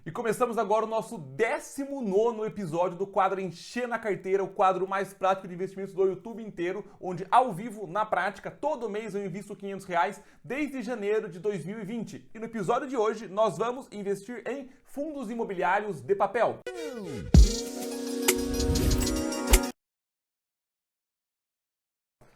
E começamos agora o nosso 19º episódio do quadro Encher na Carteira, o quadro mais prático de investimentos do YouTube inteiro, onde ao vivo, na prática, todo mês eu invisto R$500 desde janeiro de 2020. E no episódio de hoje nós vamos investir em fundos imobiliários de papel.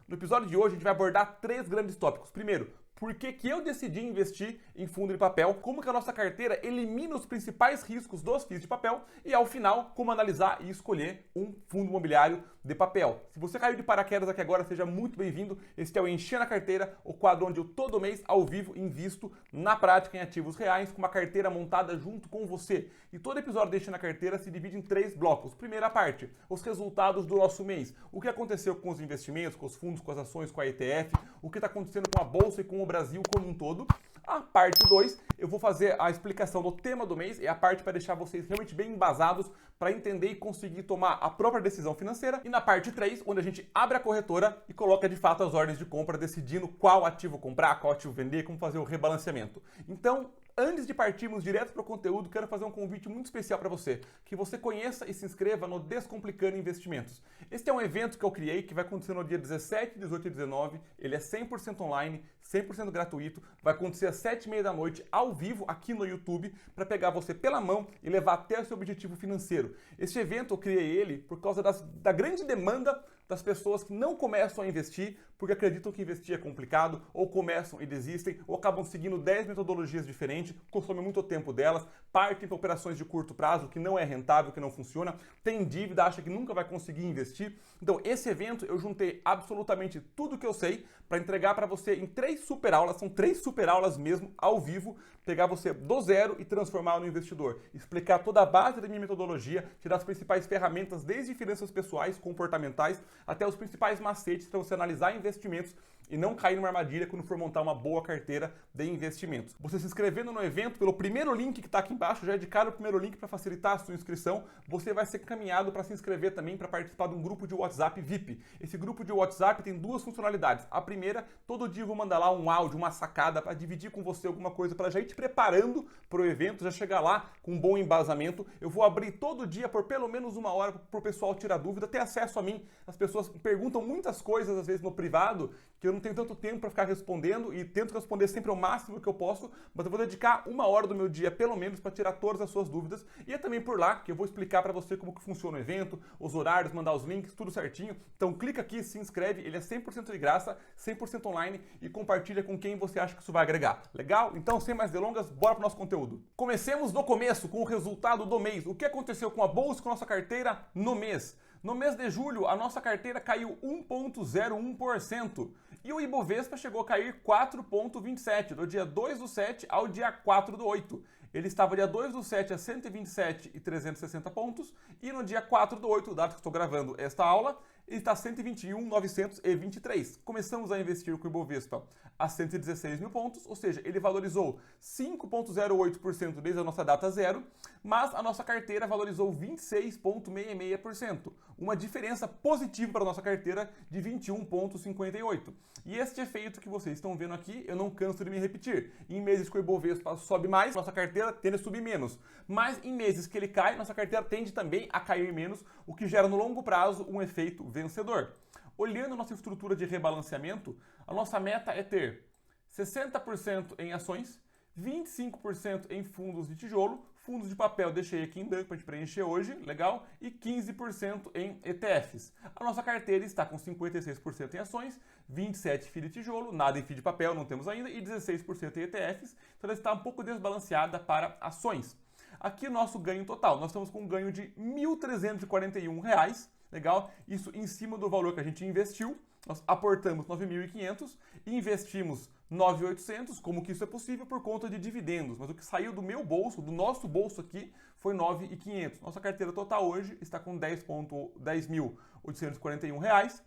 No episódio de hoje a gente vai abordar 3 grandes tópicos. Primeiro, por que eu decidi investir em fundo de papel, como que a nossa carteira elimina os principais riscos dos FIIs de papel e, ao final, como analisar e escolher um fundo imobiliário de papel. Se você caiu de paraquedas aqui agora, seja muito bem-vindo. Este é o Encher na Carteira, o quadro onde eu todo mês, ao vivo, invisto na prática em ativos reais com uma carteira montada junto com você. E todo episódio do Encher na Carteira se divide em 3 blocos. Primeira parte, os resultados do nosso mês. O que aconteceu com os investimentos, com os fundos, com as ações, com a ETF, o que está acontecendo com a Bolsa e com o Brasil como um todo. A parte 2, eu vou fazer a explicação do tema do mês, é a parte para deixar vocês realmente bem embasados para entender e conseguir tomar a própria decisão financeira. E na parte 3, onde a gente abre a corretora e coloca de fato as ordens de compra, decidindo qual ativo comprar, qual ativo vender, como fazer o rebalanceamento. Então, antes de partirmos direto para o conteúdo, quero fazer um convite muito especial para você, que você conheça e se inscreva no Descomplicando Investimentos. Este é um evento que eu criei, que vai acontecer no dia 17, 18 e 19, ele é 100% online, 100% gratuito, vai acontecer às 7h30 da noite, ao vivo, aqui no YouTube, para pegar você pela mão e levar até o seu objetivo financeiro. Este evento eu criei ele por causa da grande demanda das pessoas que não começam a investir porque acreditam que investir é complicado, ou começam e desistem, ou acabam seguindo 10 metodologias diferentes, consomem muito tempo delas, partem para operações de curto prazo que não é rentável, que não funciona, tem dívida, acha que nunca vai conseguir investir. Então, esse evento eu juntei absolutamente tudo que eu sei para entregar para você em 3 super aulas, são 3 super aulas mesmo, ao vivo, pegar você do zero e transformar no investidor. Explicar toda a base da minha metodologia, tirar as principais ferramentas, desde finanças pessoais, comportamentais, até os principais macetes para você analisar investimentos e não cair numa armadilha quando for montar uma boa carteira de investimentos. Você se inscrevendo no evento pelo primeiro link que está aqui embaixo, já é de cara o primeiro link para facilitar a sua inscrição, você vai ser encaminhado para se inscrever também para participar de um grupo de WhatsApp VIP. Esse grupo de WhatsApp tem 2 funcionalidades. A primeira, todo dia eu vou mandar lá um áudio, uma sacada para dividir com você alguma coisa para já ir te preparando para o evento, já chegar lá com um bom embasamento. Eu vou abrir todo dia por pelo menos 1 hora para o pessoal tirar dúvida, ter acesso a mim. As pessoas perguntam muitas coisas às vezes no privado que eu não tenho tanto tempo para ficar respondendo e tento responder sempre o máximo que eu posso, mas eu vou dedicar 1 hora do meu dia, pelo menos, para tirar todas as suas dúvidas. E é também por lá que eu vou explicar para você como que funciona o evento, os horários, mandar os links, tudo certinho. Então clica aqui, se inscreve, ele é 100% de graça, 100% online e compartilha com quem você acha que isso vai agregar. Legal? Então, sem mais delongas, bora para o nosso conteúdo. Comecemos no começo, com o resultado do mês. O que aconteceu com a Bolsa e com a nossa carteira no mês? No mês de julho, a nossa carteira caiu 1,01%. E o Ibovespa chegou a cair 4,27%, do dia 2/7 ao dia 4/8. Ele estava dia 2/7 a 127.360 pontos e no dia 4/8, data que estou gravando esta aula, ele está 121.923. Começamos a investir com o Ibovespa a 116 mil pontos, ou seja, ele valorizou 5,08% desde a nossa data zero, mas a nossa carteira valorizou 26,66%, uma diferença positiva para a nossa carteira de 21,58%. E este efeito que vocês estão vendo aqui, eu não canso de me repetir. Em meses que o Ibovespa sobe mais, nossa carteira tende a subir menos. Mas em meses que ele cai, nossa carteira tende também a cair menos, o que gera no longo prazo um efeito vencedor. Olhando a nossa estrutura de rebalanceamento, a nossa meta é ter 60% em ações, 25% em fundos de tijolo, fundos de papel deixei aqui em branco para a gente preencher hoje, legal? E 15% em ETFs. A nossa carteira está com 56% em ações, 27% FII de tijolo, nada em FII de papel, não temos ainda, e 16% em ETFs, então ela está um pouco desbalanceada para ações. Aqui o nosso ganho total, nós estamos com um ganho de R$ 1.341, legal? Isso em cima do valor que a gente investiu, nós aportamos 9.500 e investimos 9.800, como que isso é possível? Por conta de dividendos, mas o que saiu do meu bolso, do nosso bolso aqui, foi 9.500. Nossa carteira total hoje está com 10.841 reais.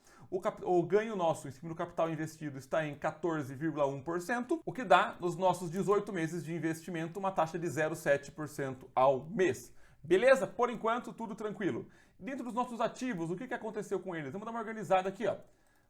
O ganho nosso em cima do capital investido está em 14,1%, o que dá, nos nossos 18 meses de investimento, uma taxa de 0,7% ao mês. Beleza? Por enquanto, tudo tranquilo. Dentro dos nossos ativos, o que aconteceu com eles? Vamos dar uma organizada aqui, ó.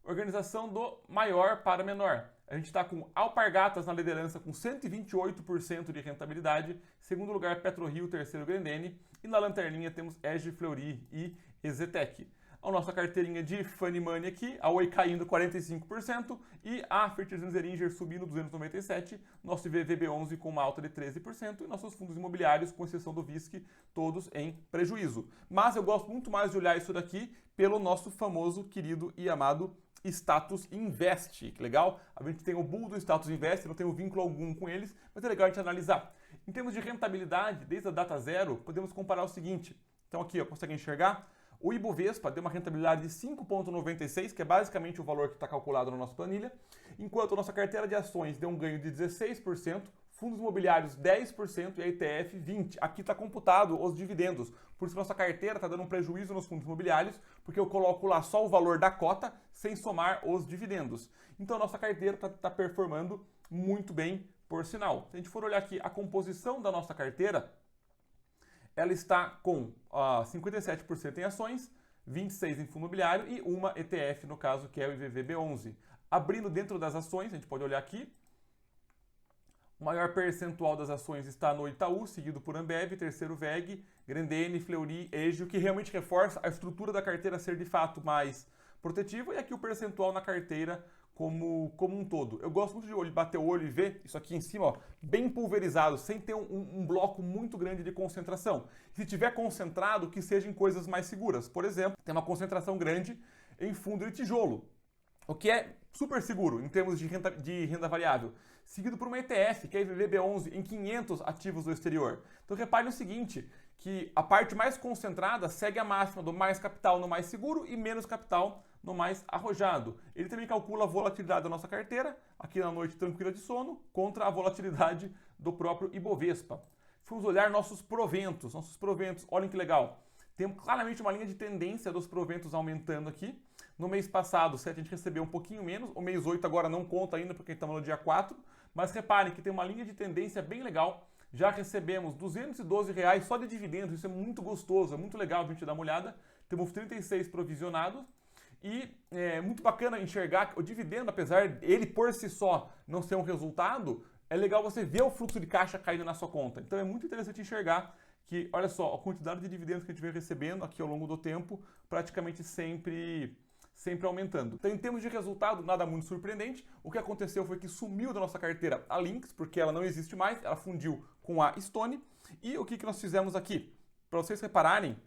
Organização do maior para menor. A gente está com Alpargatas na liderança com 128% de rentabilidade. Segundo lugar, PetroRio, terceiro Grendene. E na lanterninha temos EGE, Fleury e Exetec. A nossa carteirinha de Funny Money aqui, a Oi caindo 45% e a Fertilizantes Zeringer subindo 297%, nosso IVVB11 com uma alta de 13% e nossos fundos imobiliários, com exceção do VISC, todos em prejuízo. Mas eu gosto muito mais de olhar isso daqui pelo nosso famoso, querido e amado Status Invest. Que legal? A gente tem o bull do Status Invest, não tem vínculo algum com eles, mas é legal a gente analisar. Em termos de rentabilidade, desde a data zero, podemos comparar o seguinte. Então aqui, ó, consegue enxergar? O Ibovespa deu uma rentabilidade de 5,96, que é basicamente o valor que está calculado na nossa planilha, enquanto a nossa carteira de ações deu um ganho de 16%, fundos imobiliários 10% e a ETF 20%. Aqui está computado os dividendos, por isso nossa carteira está dando um prejuízo nos fundos imobiliários, porque eu coloco lá só o valor da cota, sem somar os dividendos. Então a nossa carteira está performando muito bem, por sinal. Se a gente for olhar aqui a composição da nossa carteira, ela está com 57% em ações, 26% em fundo imobiliário e uma ETF, no caso, que é o IVVB11. Abrindo dentro das ações, a gente pode olhar aqui, o maior percentual das ações está no Itaú, seguido por Ambev, terceiro VEG, Grendene, Fleury, EGE, o que realmente reforça a estrutura da carteira ser de fato mais protetiva, e aqui o percentual na carteira como um todo. Eu gosto muito de bater o olho e ver isso aqui em cima, ó, bem pulverizado, sem ter um bloco muito grande de concentração. Se tiver concentrado, que seja em coisas mais seguras. Por exemplo, tem uma concentração grande em fundo de tijolo, o que é super seguro em termos de renda variável, seguido por uma ETF, que é a IVVB11, em 500 ativos do exterior. Então repare o seguinte, que a parte mais concentrada segue a máxima do mais capital no mais seguro e menos capital no mais arrojado. Ele também calcula a volatilidade da nossa carteira, aqui na noite tranquila de sono, contra a volatilidade do próprio Ibovespa. Vamos olhar nossos proventos. Olhem que legal. Temos claramente uma linha de tendência dos proventos aumentando aqui. No mês passado, 7 a gente recebeu um pouquinho menos. O mês 8 agora não conta ainda, porque estamos no dia 4. Mas reparem que tem uma linha de tendência bem legal. Já recebemos R$ 212 só de dividendos. Isso é muito gostoso, é muito legal a gente dar uma olhada. Temos 36 provisionados. E é muito bacana enxergar que o dividendo, apesar de ele por si só não ser um resultado, é legal você ver o fluxo de caixa caindo na sua conta. Então é muito interessante enxergar que, olha só, a quantidade de dividendos que a gente vem recebendo aqui ao longo do tempo, praticamente sempre aumentando. Então, em termos de resultado, nada muito surpreendente. O que aconteceu foi que sumiu da nossa carteira a Lynx, porque ela não existe mais, ela fundiu com a Stone. E o que nós fizemos aqui? Para vocês repararem,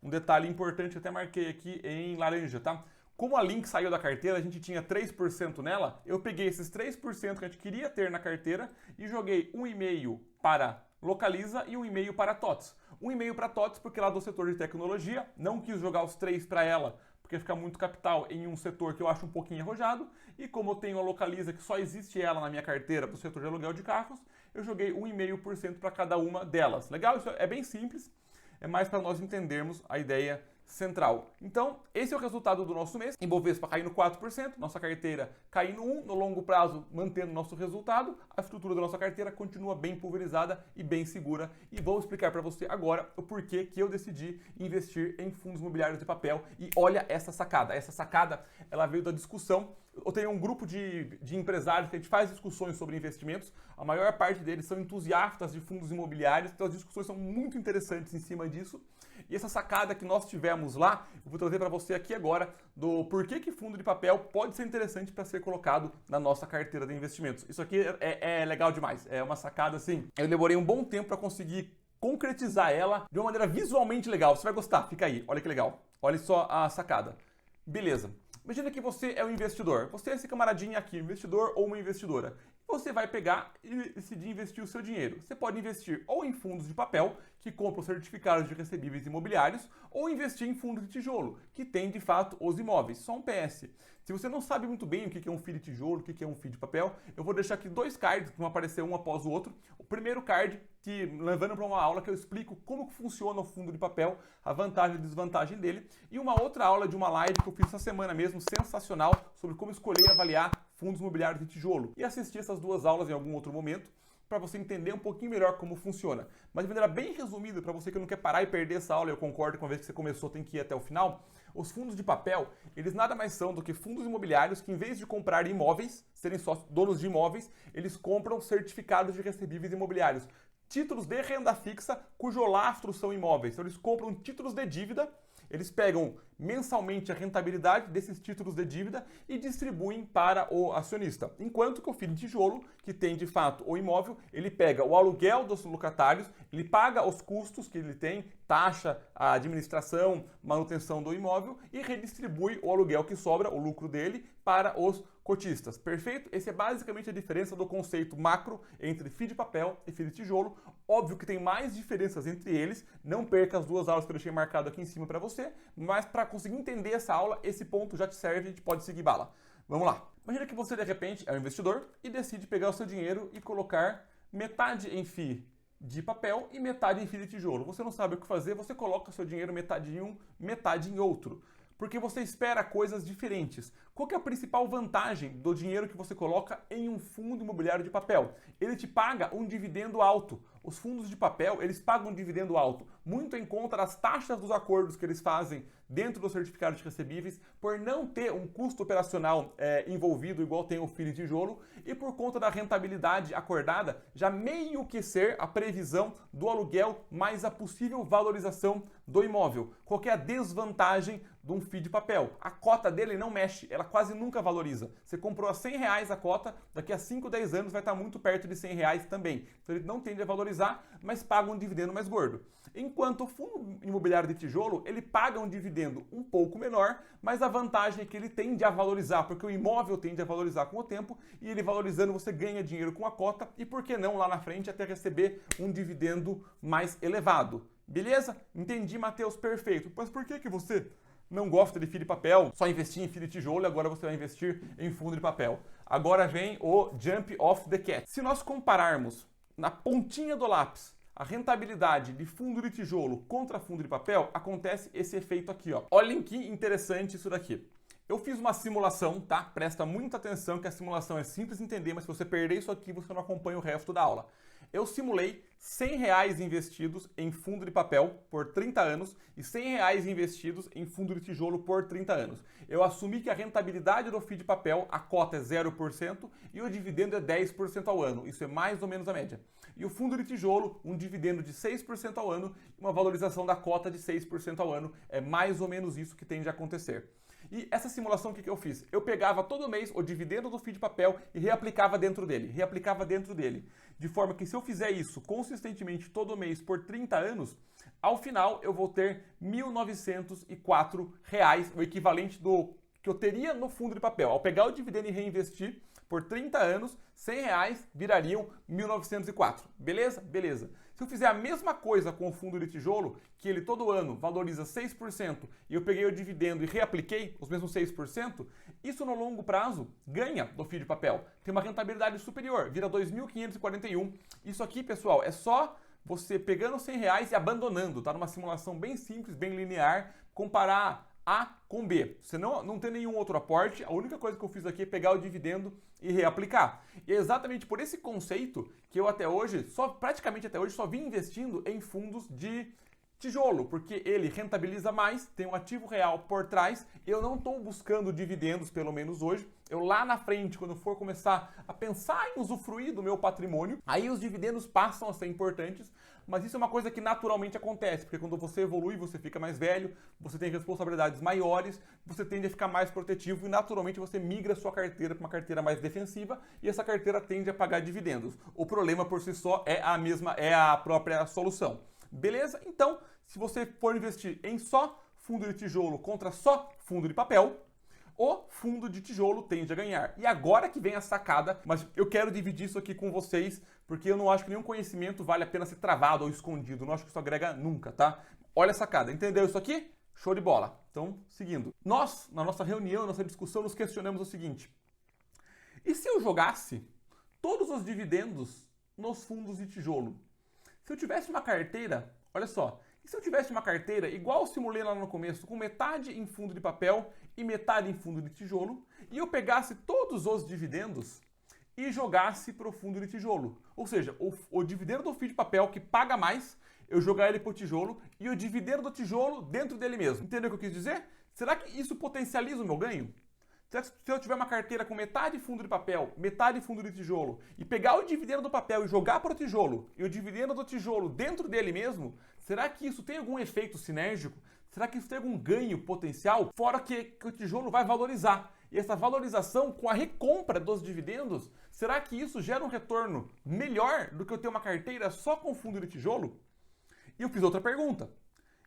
um detalhe importante, eu até marquei aqui em laranja, tá? Como a Lynx saiu da carteira, a gente tinha 3% nela, eu peguei esses 3% que a gente queria ter na carteira e joguei 1,5% para Localiza e 1,5% para TOTS. 1,5% para TOTS porque lá do setor de tecnologia, não quis jogar os 3 para ela, porque fica muito capital em um setor que eu acho um pouquinho arrojado, e como eu tenho a Localiza, que só existe ela na minha carteira do setor de aluguel de carros, eu joguei 1,5% para cada uma delas. Legal? Isso é bem simples, é mais para nós entendermos a ideia central. Então, esse é o resultado do nosso mês. Ibovespa caindo 4%, nossa carteira caindo 1%, no longo prazo mantendo nosso resultado. A estrutura da nossa carteira continua bem pulverizada e bem segura. E vou explicar para você agora o porquê que eu decidi investir em fundos imobiliários de papel. E olha essa sacada. Essa sacada, ela veio da discussão. Eu tenho um grupo de empresários que a gente faz discussões sobre investimentos. A maior parte deles são entusiastas de fundos imobiliários, então as discussões são muito interessantes em cima disso. E essa sacada que nós tivemos lá, eu vou trazer para você aqui agora do porquê que fundo de papel pode ser interessante para ser colocado na nossa carteira de investimentos. Isso aqui é legal demais, é uma sacada assim. Eu demorei um bom tempo para conseguir concretizar ela de uma maneira visualmente legal. Você vai gostar, fica aí, olha que legal. Olha só a sacada. Beleza. Imagina que você é um investidor. Você é esse camaradinho aqui, investidor ou uma investidora. Você vai pegar e decidir investir o seu dinheiro. Você pode investir ou em fundos de papel, que compram certificados de recebíveis imobiliários, ou investir em fundos de tijolo, que tem de fato os imóveis. Só um PS. Se você não sabe muito bem o que é um FII de tijolo, o que é um FII de papel, eu vou deixar aqui 2 cards que vão aparecer um após o outro. O primeiro card, que levando para uma aula que eu explico como que funciona o fundo de papel, a vantagem e desvantagem dele, e uma outra aula de uma live que eu fiz essa semana mesmo, sensacional, sobre como escolher e avaliar fundos imobiliários de tijolo. E assistir essas 2 aulas em algum outro momento, para você entender um pouquinho melhor como funciona. Mas de maneira bem resumida, para você que não quer parar e perder essa aula, eu concordo com a vez que você começou, tem que ir até o final. Os fundos de papel, eles nada mais são do que fundos imobiliários que, em vez de comprar imóveis, serem só donos de imóveis, eles compram certificados de recebíveis imobiliários. Títulos de renda fixa cujo lastro são imóveis. Então eles compram títulos de dívida, eles pegam mensalmente a rentabilidade desses títulos de dívida e distribuem para o acionista. Enquanto que o FII de tijolo, que tem de fato o imóvel, ele pega o aluguel dos locatários, ele paga os custos que ele tem, taxa, a administração, manutenção do imóvel e redistribui o aluguel que sobra, o lucro dele, para os cotistas. Perfeito? Essa é basicamente a diferença do conceito macro entre FII de papel e FII de tijolo. Óbvio que tem mais diferenças entre eles, não perca as duas aulas que eu deixei marcado aqui em cima para você, mas para conseguir entender essa aula, esse ponto já te serve, a gente pode seguir bala. Vamos lá. Imagina que você, de repente, é um investidor e decide pegar o seu dinheiro e colocar metade em FII de papel e metade em FII de tijolo. Você não sabe o que fazer, você coloca o seu dinheiro metade em um, metade em outro. Porque você espera coisas diferentes. Qual que é a principal vantagem do dinheiro que você coloca em um fundo imobiliário de papel? Ele te paga um dividendo alto. Os fundos de papel, eles pagam um dividendo alto, muito em conta das taxas dos acordos que eles fazem dentro dos certificados de recebíveis, por não ter um custo operacional envolvido, igual tem o FII de tijolo, e por conta da rentabilidade acordada, já meio que ser a previsão do aluguel mais a possível valorização do imóvel. Qual que é a desvantagem de um FII de papel? A cota dele não mexe, ela quase nunca valoriza. Você comprou a R$100 a cota, daqui a 5, 10 anos vai estar muito perto de R$100 também. Então ele não tende a valorizar, mas paga um dividendo mais gordo. Enquanto o fundo imobiliário de tijolo, ele paga um dividendo um pouco menor, mas a vantagem é que ele tende a valorizar, porque o imóvel tende a valorizar com o tempo, e ele valorizando você ganha dinheiro com a cota, e por que não lá na frente até receber um dividendo mais elevado. Beleza? Entendi, Matheus, perfeito. Mas por que você não gosta de FII de papel, só investir em FII de tijolo e agora você vai investir em fundo de papel? Agora vem o jump off the cat. Se nós compararmos na pontinha do lápis a rentabilidade de fundo de tijolo contra fundo de papel, acontece esse efeito aqui, ó. Olhem que interessante isso daqui. Eu fiz uma simulação, tá? Presta muita atenção que a simulação é simples de entender, mas se você perder isso aqui, você não acompanha o resto da aula. Eu simulei R$100 investidos em fundo de papel por 30 anos e R$100 investidos em fundo de tijolo por 30 anos. Eu assumi que a rentabilidade do FII de papel, a cota é 0% e o dividendo é 10% ao ano. Isso é mais ou menos a média. E o fundo de tijolo, um dividendo de 6% ao ano e uma valorização da cota de 6% ao ano. É mais ou menos isso que tende a acontecer. E essa simulação, o que eu fiz? Eu pegava todo mês o dividendo do FII de papel e reaplicava dentro dele. De forma que se eu fizer isso consistentemente todo mês por 30 anos, ao final eu vou ter R$1.904, o equivalente do que eu teria no fundo de papel. Ao pegar o dividendo e reinvestir por 30 anos, R$100 virariam 1.904. Beleza? Beleza. Se eu fizer a mesma coisa com o fundo de tijolo, que ele todo ano valoriza 6%, e eu peguei o dividendo e reapliquei os mesmos 6%, isso no longo prazo ganha do FII de papel. Tem uma rentabilidade superior, vira 2.541. Isso aqui, pessoal, é só você pegando R$100 e abandonando, tá? Numa simulação bem simples, bem linear, comparar A com B. Você não tem nenhum outro aporte, a única coisa que eu fiz aqui é pegar o dividendo e reaplicar. E é exatamente por esse conceito que eu praticamente até hoje, só vim investindo em fundos de tijolo, porque ele rentabiliza mais, tem um ativo real por trás, eu não estou buscando dividendos, pelo menos hoje. Eu lá na frente, quando for começar a pensar em usufruir do meu patrimônio, aí os dividendos passam a ser importantes, mas isso é uma coisa que naturalmente acontece, porque quando você evolui, você fica mais velho, você tem responsabilidades maiores, você tende a ficar mais protetivo e naturalmente você migra sua carteira para uma carteira mais defensiva e essa carteira tende a pagar dividendos. O problema por si só é a própria solução. Beleza? Então, se você for investir em só fundo de tijolo contra só fundo de papel, o fundo de tijolo tende a ganhar. E agora que vem a sacada, mas eu quero dividir isso aqui com vocês, porque eu não acho que nenhum conhecimento vale a pena ser travado ou escondido. Eu não acho que isso agrega nunca, tá? Olha a sacada. Entendeu isso aqui? Show de bola. Então, seguindo. Nós, na nossa reunião, na nossa discussão, nos questionamos o seguinte. E se eu jogasse todos os dividendos nos fundos de tijolo? Se eu tivesse uma carteira, olha só, e se eu tivesse uma carteira, igual eu simulei lá no começo, com metade em fundo de papel e metade em fundo de tijolo, e eu pegasse todos os dividendos e jogasse para o fundo de tijolo. Ou seja, o dividendo do FII de papel que paga mais, eu jogar ele para o tijolo e o dividendo do tijolo dentro dele mesmo. Entendeu o que eu quis dizer? será que isso potencializa o meu ganho? Será que se eu tiver uma carteira com metade fundo de papel, metade fundo de tijolo, e pegar o dividendo do papel e jogar para o tijolo, e o dividendo do tijolo dentro dele mesmo, será que isso tem algum efeito sinérgico? Será que isso tem algum ganho potencial? Fora que o tijolo vai valorizar. E essa valorização com a recompra dos dividendos, será que isso gera um retorno melhor do que eu ter uma carteira só com fundo de tijolo? E eu fiz outra pergunta.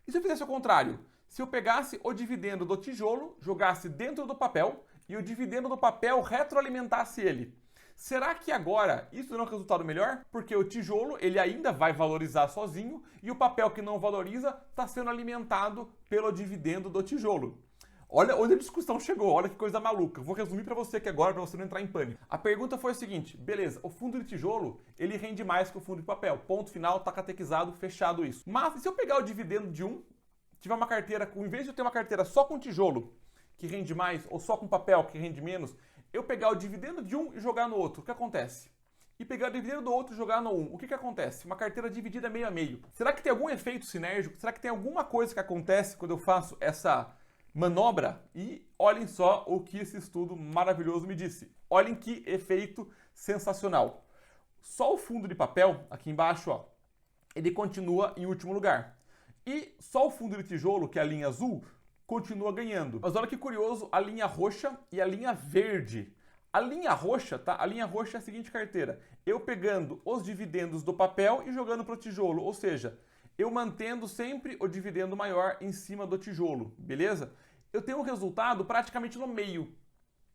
E se eu fizesse o contrário? Se eu pegasse o dividendo do tijolo, jogasse dentro do papel e o dividendo do papel retroalimentasse ele? Será que agora isso não é um resultado melhor? Porque o tijolo ele ainda vai valorizar sozinho e o papel que não valoriza está sendo alimentado pelo dividendo do tijolo. Olha onde a discussão chegou, olha que coisa maluca. Vou resumir para você aqui agora, para você não entrar em pânico. A pergunta foi a seguinte, beleza, o fundo de tijolo, ele rende mais que o fundo de papel. Ponto final, tá catequizado, fechado isso. Mas e se eu pegar o dividendo de um, tiver uma carteira, em vez de eu ter uma carteira só com tijolo, que rende mais, ou só com papel, que rende menos, eu pegar o dividendo de um e jogar no outro, o que acontece? E pegar o dividendo do outro e jogar no um, o que acontece? Uma carteira dividida meio a meio. Será que tem algum efeito sinérgico? Será que tem alguma coisa que acontece quando eu faço essa manobra? E olhem só o que esse estudo maravilhoso me disse. Olhem que efeito sensacional. Só o fundo de papel, aqui embaixo, ó, ele continua em último lugar. E só o fundo de tijolo, que é a linha azul, continua ganhando. Mas olha que curioso, a linha roxa e a linha verde. A linha roxa, tá? A linha roxa é a seguinte carteira. Eu pegando os dividendos do papel e jogando para o tijolo. Ou seja, eu mantendo sempre o dividendo maior em cima do tijolo, beleza? Eu tenho um resultado praticamente no meio.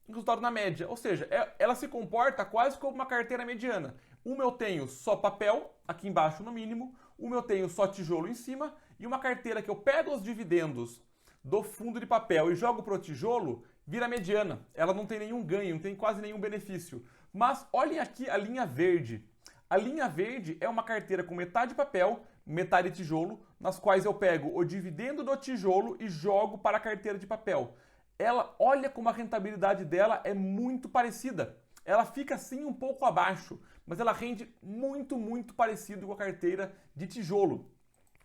Um resultado na média. Ou seja, ela se comporta quase como uma carteira mediana. Uma eu tenho só papel, aqui embaixo no mínimo. Uma eu tenho só tijolo em cima. E uma carteira que eu pego os dividendos do fundo de papel e jogo para o tijolo, vira mediana. Ela não tem nenhum ganho, não tem quase nenhum benefício. Mas olhem aqui a linha verde. A linha verde é uma carteira com metade papel, metade tijolo, nas quais eu pego o dividendo do tijolo e jogo para a carteira de papel. Ela, olha como a rentabilidade dela é muito parecida. Ela fica assim um pouco abaixo, mas ela rende muito, muito parecido com a carteira de tijolo.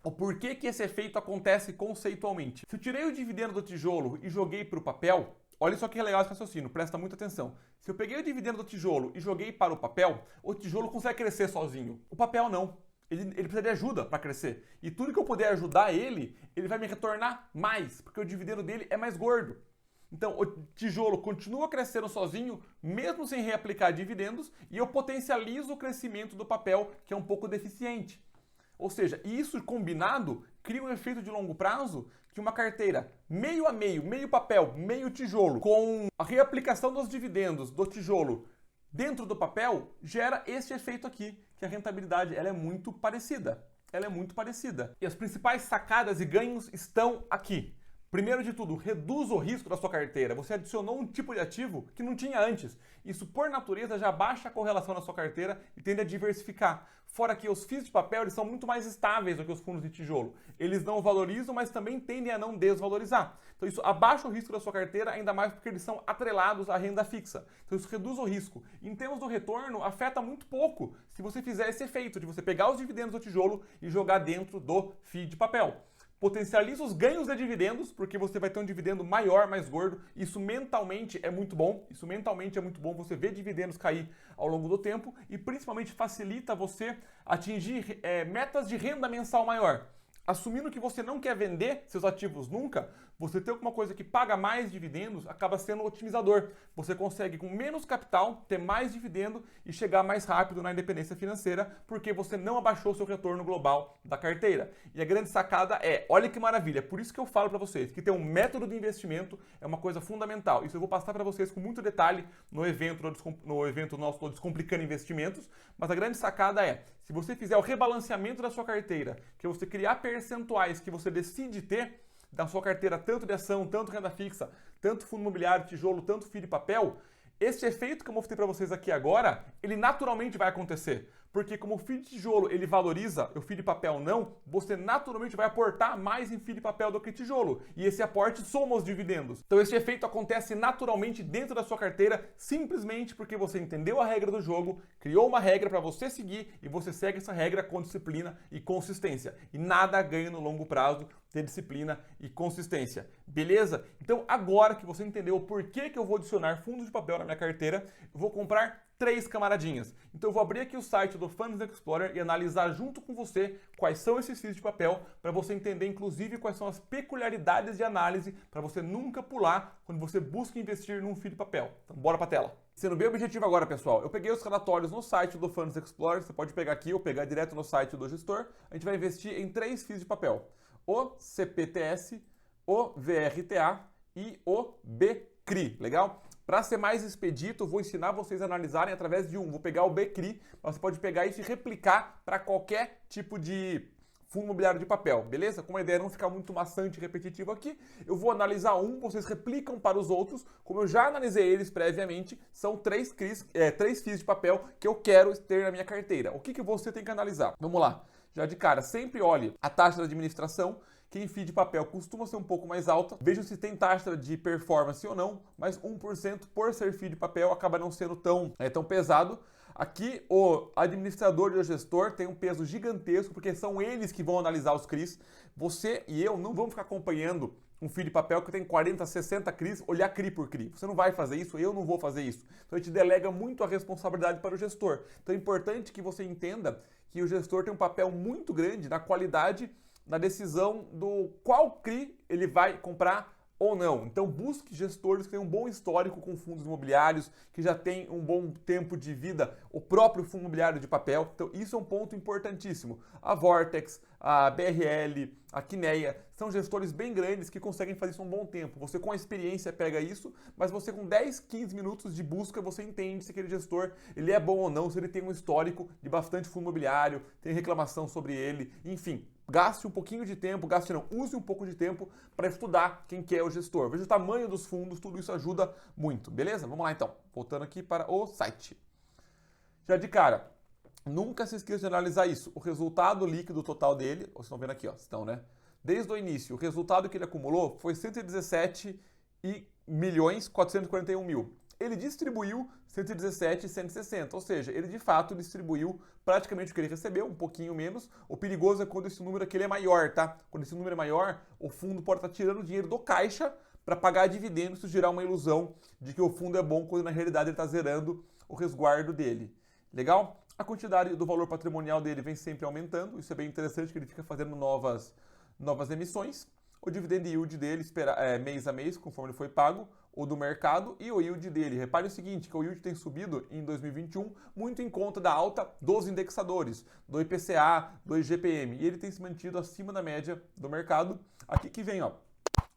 O porquê que esse efeito acontece conceitualmente? Se eu tirei o dividendo do tijolo e joguei para o papel, olha só que legal esse raciocínio, presta muita atenção. Se eu peguei o dividendo do tijolo e joguei para o papel, o tijolo consegue crescer sozinho. O papel não. Ele precisa de ajuda para crescer. E tudo que eu puder ajudar ele vai me retornar mais, porque o dividendo dele é mais gordo. Então, o tijolo continua crescendo sozinho, mesmo sem reaplicar dividendos, e eu potencializo o crescimento do papel, que é um pouco deficiente. Ou seja, isso combinado cria um efeito de longo prazo que uma carteira meio a meio, meio papel, meio tijolo, com a reaplicação dos dividendos do tijolo dentro do papel, gera esse efeito aqui, que a rentabilidade ela é muito parecida. Ela é muito parecida. E as principais sacadas e ganhos estão aqui. Primeiro de tudo, reduz o risco da sua carteira. Você adicionou um tipo de ativo que não tinha antes. Isso, por natureza, já baixa a correlação na sua carteira e tende a diversificar. Fora que os FIIs de papel eles são muito mais estáveis do que os fundos de tijolo. Eles não valorizam, mas também tendem a não desvalorizar. Então isso abaixa o risco da sua carteira, ainda mais porque eles são atrelados à renda fixa. Então isso reduz o risco. Em termos do retorno, afeta muito pouco se você fizer esse efeito de você pegar os dividendos do tijolo e jogar dentro do FII de papel. Potencializa os ganhos de dividendos, porque você vai ter um dividendo maior, mais gordo. Isso mentalmente é muito bom. Isso mentalmente é muito bom. Você vê dividendos cair ao longo do tempo e principalmente facilita você atingir metas de renda mensal maior. Assumindo que você não quer vender seus ativos nunca, você ter alguma coisa que paga mais dividendos acaba sendo otimizador. Você consegue, com menos capital, ter mais dividendo e chegar mais rápido na independência financeira, porque você não abaixou seu retorno global da carteira. E a grande sacada olha que maravilha, por isso que eu falo para vocês que ter um método de investimento é uma coisa fundamental. Isso eu vou passar para vocês com muito detalhe no evento nosso do Descomplicando Investimentos, mas a grande sacada se você fizer o rebalanceamento da sua carteira, que é você criar percentuais que você decide ter da sua carteira, tanto de ação, tanto renda fixa, tanto fundo imobiliário, tijolo, tanto FII de papel, esse efeito que eu mostrei para vocês aqui agora, ele naturalmente vai acontecer. Porque como o FII de tijolo ele valoriza, o FII de papel não, você naturalmente vai aportar mais em FII de papel do que tijolo. E esse aporte soma os dividendos. Então esse efeito acontece naturalmente dentro da sua carteira, simplesmente porque você entendeu a regra do jogo, criou uma regra para você seguir e você segue essa regra com disciplina e consistência. E nada ganha no longo prazo ter disciplina e consistência, beleza? Então agora que você entendeu o porquê que eu vou adicionar fundos de papel na minha carteira, eu vou comprar 3 camaradinhas. Então eu vou abrir aqui o site do Funds Explorer e analisar junto com você quais são esses FIIs de papel, para você entender inclusive quais são as peculiaridades de análise, para você nunca pular quando você busca investir num FII de papel. Então bora para a tela. Sendo bem objetivo agora, pessoal, eu peguei os relatórios no site do Funds Explorer, você pode pegar aqui ou pegar direto no site do gestor. A gente vai investir em 3 FIIs de papel: o CPTS, o VRTA e o BCRI, legal? Para ser mais expedito, eu vou ensinar vocês a analisarem através de um. Vou pegar o BCRI, mas você pode pegar isso e replicar para qualquer tipo de fundo imobiliário de papel, beleza? Com a ideia de não ficar muito maçante e repetitivo aqui, eu vou analisar um, vocês replicam para os outros. Como eu já analisei eles previamente, são 3 FIIs de papel que eu quero ter na minha carteira. O que você tem que analisar? Vamos lá. Já de cara, sempre olhe a taxa de administração, que em FII de papel costuma ser um pouco mais alta. Veja se tem taxa de performance ou não, mas 1% por ser FII de papel acaba não sendo tão pesado. Aqui o administrador e o gestor tem um peso gigantesco, porque são eles que vão analisar os CRIs. Você e eu não vamos ficar acompanhando um FII de papel que tem 40, 60 CRIs, olhar CRI por CRI. Você não vai fazer isso, eu não vou fazer isso. Então a gente delega muito a responsabilidade para o gestor. Então é importante que você entenda que o gestor tem um papel muito grande na qualidade, na decisão do qual CRI ele vai comprar ou não. Então busque gestores que tenham um bom histórico com fundos imobiliários, que já têm um bom tempo de vida, o próprio fundo imobiliário de papel. Então isso é um ponto importantíssimo. A Vortex, a BRL, a Quineia, são gestores bem grandes que conseguem fazer isso um bom tempo. Você com a experiência pega isso, mas você com 10, 15 minutos de busca, você entende se aquele gestor ele é bom ou não, se ele tem um histórico de bastante fundo imobiliário, tem reclamação sobre ele, enfim. Gaste um pouquinho de tempo, use um pouco de tempo para estudar quem que é o gestor. Veja o tamanho dos fundos, tudo isso ajuda muito, beleza? Vamos lá então, voltando aqui para o site. Já de cara, nunca se esqueça de analisar isso. O resultado líquido total dele, vocês estão vendo aqui, ó, estão, né? Desde o início, o resultado que ele acumulou foi 117.441.000. Ele distribuiu 117.160, ou seja, ele de fato distribuiu praticamente o que ele recebeu, um pouquinho menos. O perigoso é quando esse número aqui ele é maior, tá? Quando esse número é maior, o fundo pode estar tirando dinheiro do caixa para pagar dividendos, isso gerar uma ilusão de que o fundo é bom, quando na realidade ele está zerando o resguardo dele. Legal? A quantidade do valor patrimonial dele vem sempre aumentando, isso é bem interessante, que ele fica fazendo novas emissões. O dividend yield dele mês a mês, conforme ele foi pago, o do mercado, e o yield dele. Repare o seguinte, que o yield tem subido em 2021 muito em conta da alta dos indexadores, do IPCA, do IGPM, e ele tem se mantido acima da média do mercado. Aqui que vem, ó,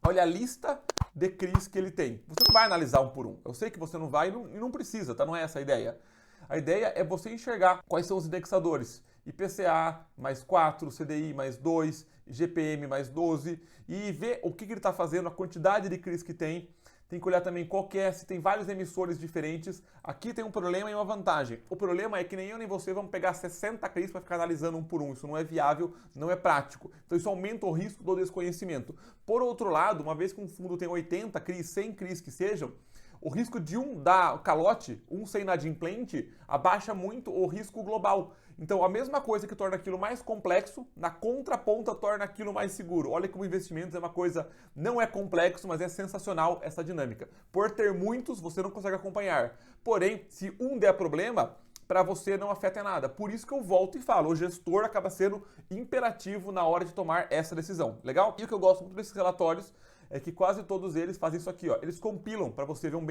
olha a lista de CRIs que ele tem. Você não vai analisar um por um, eu sei que você não vai e não precisa, tá? Não é essa a ideia. A ideia é você enxergar quais são os indexadores. IPCA mais 4, CDI mais 2, IGPM mais 12, e ver o que ele está fazendo, a quantidade de CRIs que tem. Tem que olhar também qual que é, se tem vários emissores diferentes. Aqui tem um problema e uma vantagem. O problema é que nem eu nem você vamos pegar 60 CRIs para ficar analisando um por um. Isso não é viável, não é prático. Então isso aumenta o risco do desconhecimento. Por outro lado, uma vez que um fundo tem 80 CRIs, 100 CRIs que sejam, o risco de um dar calote, um ser inadimplente, abaixa muito o risco global. Então, a mesma coisa que torna aquilo mais complexo, na contraponta torna aquilo mais seguro. Olha como investimentos é uma coisa, não é complexo, mas é sensacional essa dinâmica. Por ter muitos, você não consegue acompanhar. Porém, se um der problema, para você não afeta em nada. Por isso que eu volto e falo, o gestor acaba sendo imperativo na hora de tomar essa decisão. Legal? E o que eu gosto muito desses relatórios é que quase todos eles fazem isso aqui, ó. Eles compilam para você ver um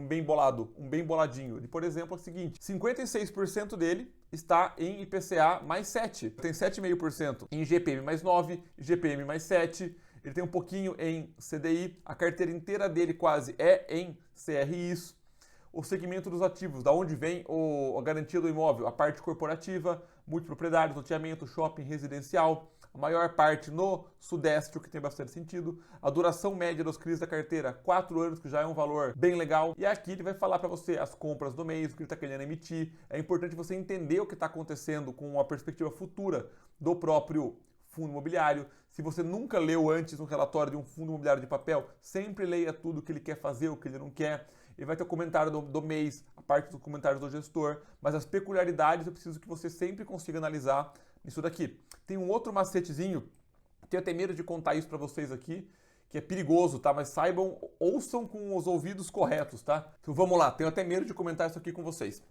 bem bolado, um bem boladinho. Por exemplo, é o seguinte, 56% dele está em IPCA mais 7. Tem 7,5% em IGPM mais 9, IGPM mais 7. Ele tem um pouquinho em CDI. A carteira inteira dele quase é em CRIs. O segmento dos ativos, da onde vem a garantia do imóvel, a parte corporativa, multipropriedade, loteamento, shopping, residencial. A maior parte no Sudeste, o que tem bastante sentido. A duração média dos CRIs da carteira, 4 anos, que já é um valor bem legal. E aqui ele vai falar para você as compras do mês, o que ele está querendo emitir. É importante você entender o que está acontecendo com a perspectiva futura do próprio fundo imobiliário. Se você nunca leu antes um relatório de um fundo imobiliário de papel, sempre leia tudo o que ele quer fazer, o que ele não quer. Ele vai ter o comentário do mês, a parte dos comentários do gestor, mas as peculiaridades eu preciso que você sempre consiga analisar nisso daqui. Tem um outro macetezinho Tenho até medo de contar isso para vocês aqui, que é perigoso, tá? Mas saibam, ouçam com os ouvidos corretos, tá? Então vamos lá, tenho até medo de comentar isso aqui com vocês.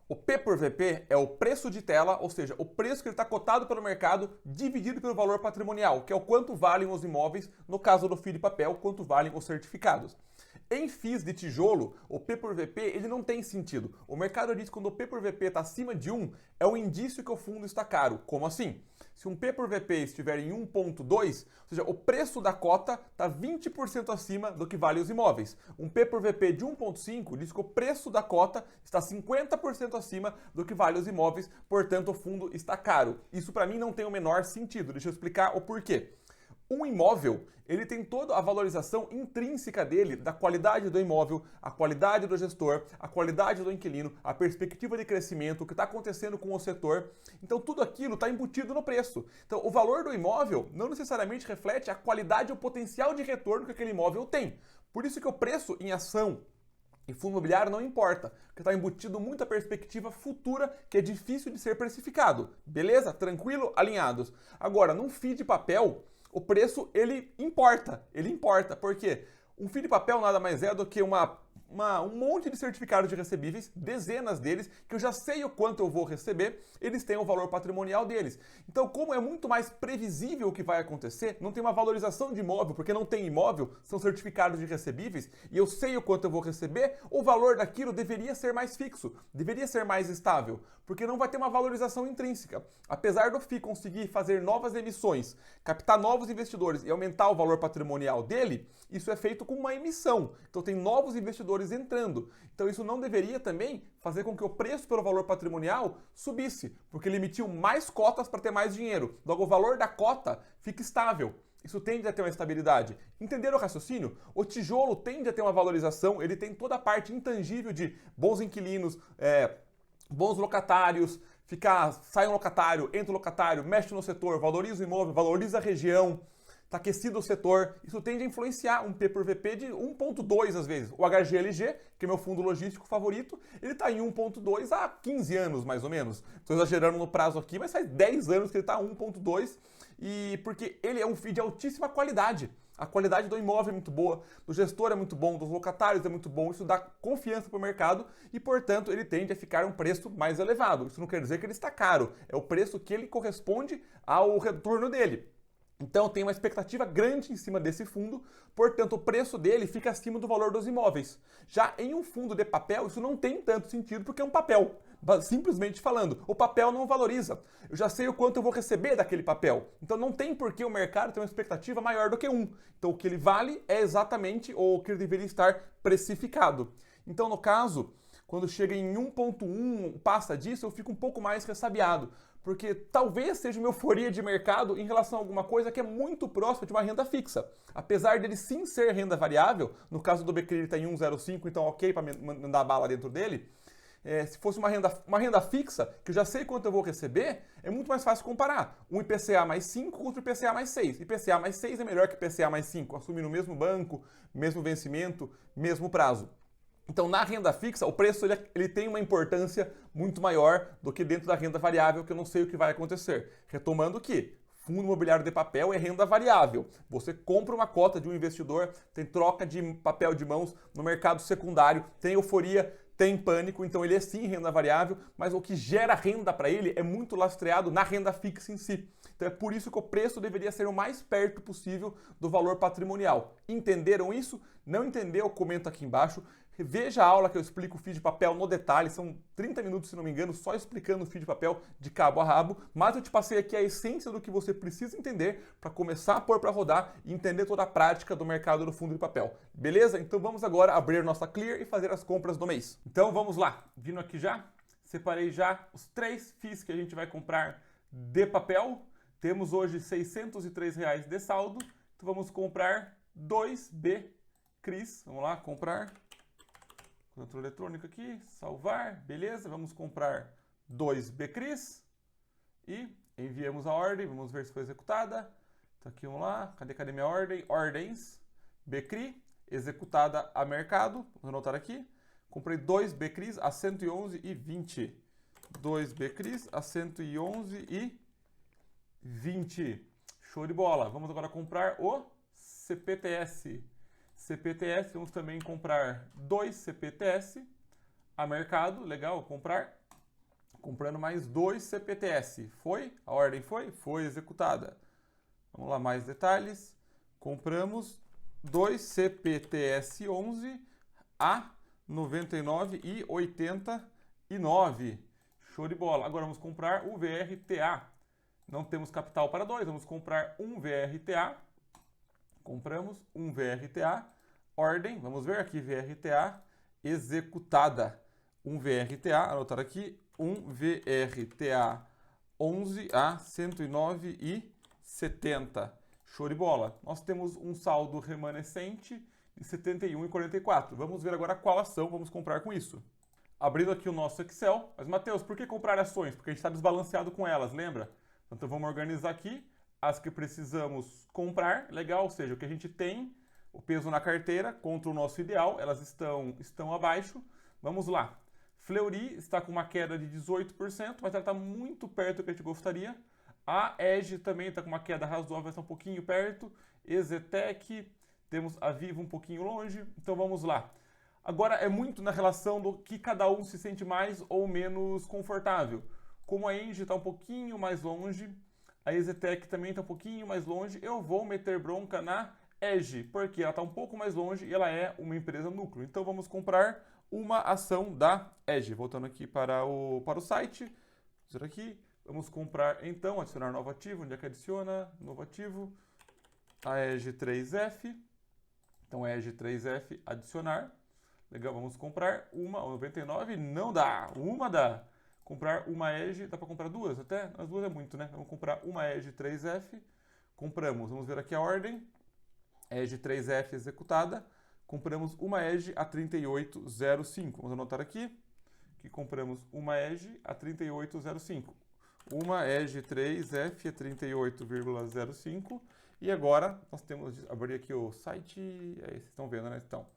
O P por VP é o preço de tela, ou seja, o preço que ele está cotado pelo mercado dividido pelo valor patrimonial, que é o quanto valem os imóveis, no caso do FII de papel, quanto valem os certificados. Em FIIs de tijolo, o P por VP ele não tem sentido. O mercado diz que quando o P por VP está acima de 1, é um indício que o fundo está caro. Como assim? Se um P por VP estiver em 1,2, ou seja, o preço da cota está 20% acima do que vale os imóveis. Um P por VP de 1,5 diz que o preço da cota está 50% acima do que vale os imóveis, portanto o fundo está caro. Isso para mim não tem o menor sentido. Deixa eu explicar o porquê. Um imóvel, ele tem toda a valorização intrínseca dele, da qualidade do imóvel, a qualidade do gestor, a qualidade do inquilino, a perspectiva de crescimento, o que está acontecendo com o setor. Então tudo aquilo está embutido no preço. Então o valor do imóvel não necessariamente reflete a qualidade ou potencial de retorno que aquele imóvel tem. Por isso que o preço em ação e fundo imobiliário não importa, porque está embutido muita perspectiva futura que é difícil de ser precificado. Beleza? Tranquilo? Alinhados. Agora, num FII de papel, o preço, ele importa. Por quê? Um FII de papel nada mais é do que um monte de certificados de recebíveis, dezenas deles, que eu já sei o quanto eu vou receber, eles têm o valor patrimonial deles. Então, como é muito mais previsível o que vai acontecer, não tem uma valorização de imóvel, porque não tem imóvel, são certificados de recebíveis, e eu sei o quanto eu vou receber, o valor daquilo deveria ser mais fixo, deveria ser mais estável, porque não vai ter uma valorização intrínseca. Apesar do FII conseguir fazer novas emissões, captar novos investidores e aumentar o valor patrimonial dele, isso é feito com uma emissão. Então tem novos investidores entrando. Então isso não deveria também fazer com que o preço pelo valor patrimonial subisse, porque ele emitiu mais cotas para ter mais dinheiro. Logo, o valor da cota fica estável. Isso tende a ter uma estabilidade. Entenderam o raciocínio? O tijolo tende a ter uma valorização, ele tem toda a parte intangível de bons inquilinos, bons locatários, sai um locatário, entra um locatário, mexe no setor, valoriza o imóvel, valoriza a região, está aquecido o setor. Isso tende a influenciar um P por VP de 1,2 às vezes. O HGLG, que é meu fundo logístico favorito, ele está em 1,2 há 15 anos mais ou menos. Estou exagerando no prazo aqui, mas faz 10 anos que ele está 1,2 e porque ele é um FII de altíssima qualidade. A qualidade do imóvel é muito boa, do gestor é muito bom, dos locatários é muito bom, isso dá confiança para o mercado e, portanto, ele tende a ficar um preço mais elevado. Isso não quer dizer que ele está caro, é o preço que ele corresponde ao retorno dele. Então tem uma expectativa grande em cima desse fundo, portanto o preço dele fica acima do valor dos imóveis. Já em um fundo de papel, isso não tem tanto sentido porque é um papel. Simplesmente falando, o papel não valoriza. Eu já sei o quanto eu vou receber daquele papel. Então não tem por que o mercado ter uma expectativa maior do que 1. Então o que ele vale é exatamente o que ele deveria estar precificado. Então no caso, quando chega em 1,1, passa disso, eu fico um pouco mais ressabiado. Porque talvez seja uma euforia de mercado em relação a alguma coisa que é muito próxima de uma renda fixa. Apesar dele sim ser renda variável, no caso do BCRI ele está em 1,05, então ok para mandar bala dentro dele. Se fosse uma renda fixa, que eu já sei quanto eu vou receber, é muito mais fácil comparar. Um IPCA mais 5 contra o IPCA mais 6. IPCA mais 6 é melhor que IPCA mais 5, assumindo o mesmo banco, mesmo vencimento, mesmo prazo. Então, na renda fixa, o preço ele tem uma importância muito maior do que dentro da renda variável, que eu não sei o que vai acontecer. Retomando que fundo imobiliário de papel é renda variável. Você compra uma cota de um investidor, tem troca de papel de mãos no mercado secundário, tem euforia, tem pânico, então ele é sim renda variável, mas o que gera renda para ele é muito lastreado na renda fixa em si. Então é por isso que o preço deveria ser o mais perto possível do valor patrimonial. Entenderam isso? Não entendeu? Comenta aqui embaixo. Veja a aula que eu explico o FII de papel no detalhe, são 30 minutos, se não me engano, só explicando o FII de papel de cabo a rabo, mas eu te passei aqui a essência do que você precisa entender para começar a pôr para rodar e entender toda a prática do mercado do fundo de papel. Beleza? Então vamos agora abrir nossa Clear e fazer as compras do mês. Então vamos lá, vindo aqui já, separei já os 3 FIIs que a gente vai comprar de papel. Temos hoje R$ 603 de saldo, então vamos comprar 2 BCRIs. Vamos lá, comprar. Controle eletrônico aqui, salvar, beleza, vamos comprar 2 BCRIs e enviamos a ordem, vamos ver se foi executada. Então aqui, vamos lá, cadê minha ordem? Ordens, BCRI, executada a mercado, vamos anotar aqui. Comprei 2 BCRIs a 111,20. 2 BCRIs a 111,20. Show de bola. Vamos agora comprar o CPTS. CPTS, vamos também comprar 2 CPTS. A mercado, legal, comprar. Comprando mais 2 CPTS. Foi? A ordem foi? Foi executada. Vamos lá, mais detalhes. Compramos 2 CPTS 11 a 99,89. Show de bola. Agora vamos comprar o VRTA. Não temos capital para 2, vamos comprar um VRTA. Compramos um VRTA. Ordem, vamos ver aqui, VRTA executada. Um VRTA, anotar aqui, um VRTA 11 a 109,70. Show de bola. Nós temos um saldo remanescente de 71,44. Vamos ver agora qual ação vamos comprar com isso. Abrindo aqui o nosso Excel. Mas, Matheus, por que comprar ações? Porque a gente está desbalanceado com elas, lembra? Então vamos organizar aqui as que precisamos comprar. Legal, ou seja, o que a gente tem, o peso na carteira contra o nosso ideal, elas estão abaixo. Vamos lá. Fleury está com uma queda de 18%, mas ela está muito perto do que a gente gostaria. A EG também está com uma queda razoável, mas está um pouquinho perto. Exetec, temos a Vivo um pouquinho longe. Então vamos lá. Agora é muito na relação do que cada um se sente mais ou menos confortável. Como a Engie está um pouquinho mais longe, a Exetec também está um pouquinho mais longe, eu vou meter bronca na EG, porque ela está um pouco mais longe e ela é uma empresa núcleo. Então vamos comprar uma ação da EG. Voltando aqui para o site, vamos comprar então, adicionar novo ativo, onde é que adiciona? Novo ativo, a EG3F. Então EG3F, adicionar. Legal, vamos comprar uma, 99, não dá, uma dá. Comprar uma EG, dá para comprar duas até? As duas é muito, né? Vamos comprar uma EG 3F, compramos, vamos ver aqui a ordem, EG 3F executada, compramos uma EG a 38,05. Vamos anotar aqui que compramos uma EG a 38,05. Uma EG 3F a 38,05. E agora nós temos, abrir aqui o site, aí vocês estão vendo, né? Então,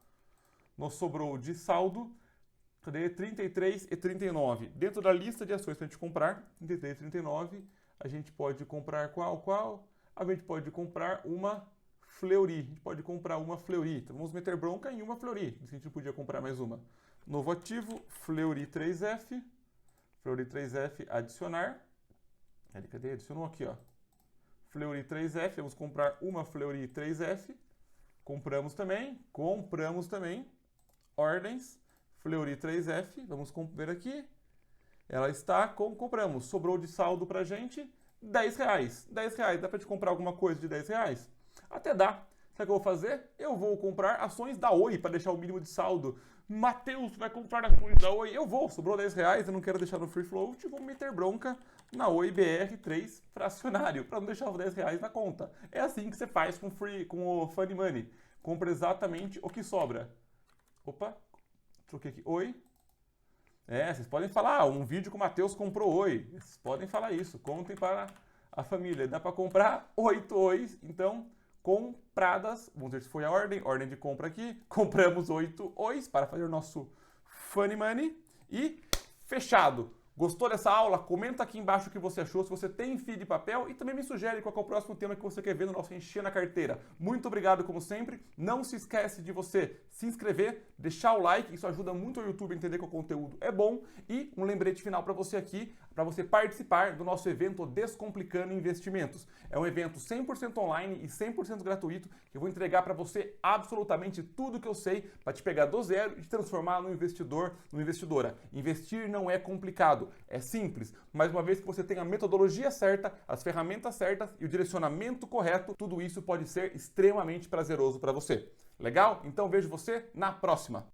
nos sobrou de saldo, cadê? 33,39. Dentro da lista de ações para a gente comprar, 33,39, a gente pode comprar qual? A gente pode comprar uma Fleury. A gente pode comprar uma Fleury. Então vamos meter bronca em uma Fleury. A gente não podia comprar mais uma. Novo ativo, Fleury 3F. Fleury 3F, adicionar. Cadê? Adicionou aqui, ó. Fleury 3F, vamos comprar uma Fleury 3F. Compramos também. Ordens. Fleury 3F, vamos ver aqui. Ela está com compramos. Sobrou de saldo pra gente R$10. R$10, dá pra te comprar alguma coisa de R$10? Até dá. Sabe o que eu vou fazer? Eu vou comprar ações da Oi para deixar o mínimo de saldo. Matheus, vai comprar ações da Oi? Eu vou, sobrou R$10, eu não quero deixar no free float, vou meter bronca na Oi BR3 fracionário, para não deixar os R$10 na conta. É assim que você faz com o Funny Money. Compra exatamente o que sobra. Opa, troquei aqui. Oi. Vocês podem falar, um vídeo que o Matheus comprou Oi. Vocês podem falar isso, contem para a família. Dá para comprar 8 Ois, então, compradas. Vamos ver se foi a ordem de compra aqui. Compramos 8 Ois para fazer o nosso Funny Money e fechado. Gostou dessa aula? Comenta aqui embaixo o que você achou, se você tem FII de papel e também me sugere qual é o próximo tema que você quer ver no nosso Encher na Carteira. Muito obrigado, como sempre. Não se esquece de você se inscrever, deixar o like, isso ajuda muito o YouTube a entender que o conteúdo é bom. E um lembrete final para você aqui, para você participar do nosso evento Descomplicando Investimentos. É um evento 100% online e 100% gratuito que eu vou entregar para você absolutamente tudo que eu sei para te pegar do zero e te transformar num investidor, numa investidora. Investir não é complicado. É simples, mas uma vez que você tem a metodologia certa, as ferramentas certas e o direcionamento correto, tudo isso pode ser extremamente prazeroso para você. Legal? Então vejo você na próxima!